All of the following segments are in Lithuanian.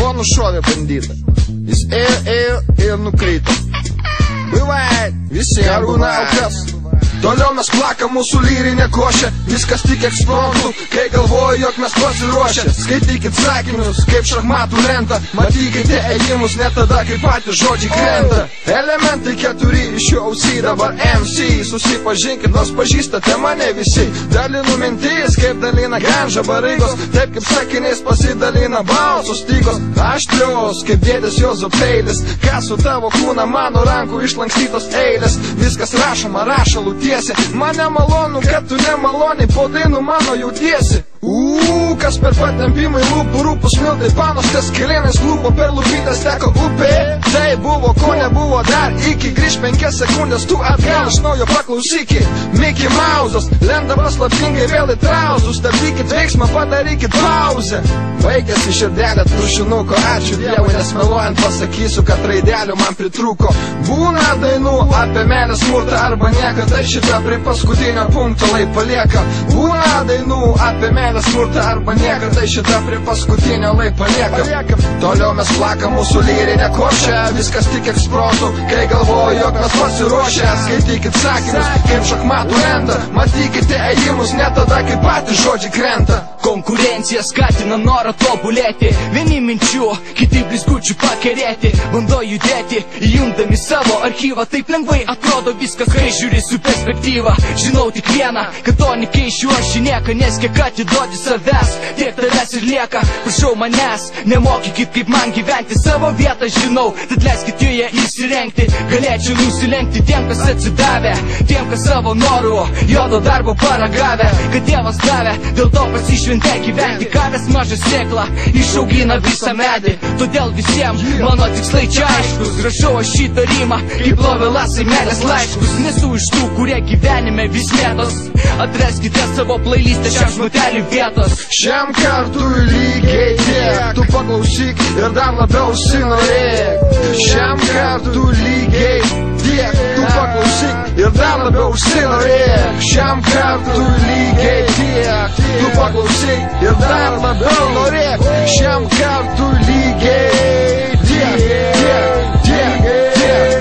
šuo nušovė bandytą. Jis ėjo ir nukrito. Buvai, visi arūna aukas. Toliau mes plakam mūsų lyrinė košė. Viskas tik ekspromtu, kai galvoju, jog mes pasiruošę. Skaitykit sakinius, kaip šachmatų lenta. Matykite ėjimus, net tada, kai patys žodžiai krenta. Elementai 4 iš jų ausy, dabar MC. Susipažinkit, nors pažįstate mane visi. Dalinu mintis, kaip dalina ganža bareigos. Taip kaip sakiniais pasidalina balso stygos. Aštrios, kaip dėdės Juozo peilis. Kas su tavo kūna, mano rankų išlankstytos eilės. Viskas rašoma, rašalų tiesi. Man nemalonu, kad tu nemaloniai po dainų mano jautiesi. Kas per patempimai lūpų, rūpus miltai panostas, kelienais klūpo per lūpytas teko upė. Tai buvo, ko nebuvo dar iki, grįž 5 sekundės, tu atgal iš naujo paklausyki. Mickey Mouse'as, lenda paslaptingai vėl į trauzus, stabdykit veiksmą, padarykit pauzę. Baigėsi širdelė trušinuko, ačiū Dievui, nes meluojant pasakysiu, kad raidelių man pritrūko. Būna dainų apie meilę, smurtą arba nieką, tai šitą prie paskutinio punkto lai palieka. Būna dainų apie meilę, smurtą arba nieką, tai šitą prie paskutinio lai palieka. Toliau mes plakam mūsų lyrinę košę. Viskas tik eksprotu, kai galvoju, jog mes pasiruošę. Skaitykit sakinius, kaip šachmatų lenta. Matykite ėjimus, net tada, kai patys žodžiai krenta. Konkurencija skatina norą tobulėti. Vieni minčių, kiti blizgučių pakerėti. Bando judėti, įjungdami savo archyvą. Taip lengvai atrodo viskas, kai žiūri su perspektyva. Žinau tik vieną, kad to nekeišiu aš į nieką, nes kiek atiduodi savęs, tiek tavęs ir lieka. Prašau manęs, nemokykit kaip man gyventi. Savo vietą žinau, tad leiskit joje įsirengti. Galėčiau nusilenkti tiem, kas atsidavė, tiem, kas savo norų juodo darbo paragavę. Kad Dievas davė, dėl to pasišventė gyventi. Kavės mažą sėklą išaugina visą medį. Todėl visiems mano tikslai čia aiškus. Rašau aš šitą rymą, kaip lovelasai meilės laiškus. Nesu iš tų, kurie gyvenime vis mėtos. Atraskite savo playlistę šiam žmotelį vietos. Šiam kartui lygiai tiek, tu paklausyk ir dar labiau užsinorėk. Šiam kartui lygiai tiek, tu paklausyk ir dar labiau užsinorėk. Šiam kartui lygiai tiek, tu paklausyk ir dar labiau norėk. Šiam kartui lygiai tiek, tiek, tiek, tiek.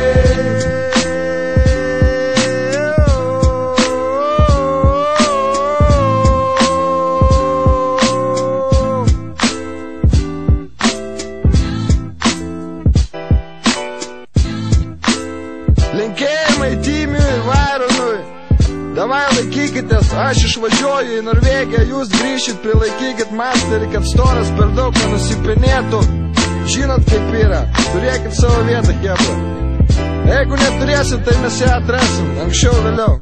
Linkėjimai Timiui Vaironui. Davai laikykitės, aš išvažiuoju į Norvegiją, jūs grįšit, prilaikykit masterį, kad storas per daug nenusipinėtų. Žinot kaip yra, turėkit savo vietą, hebra. Jeigu neturėsit, tai mes ją atrasim, anksčiau vėliau.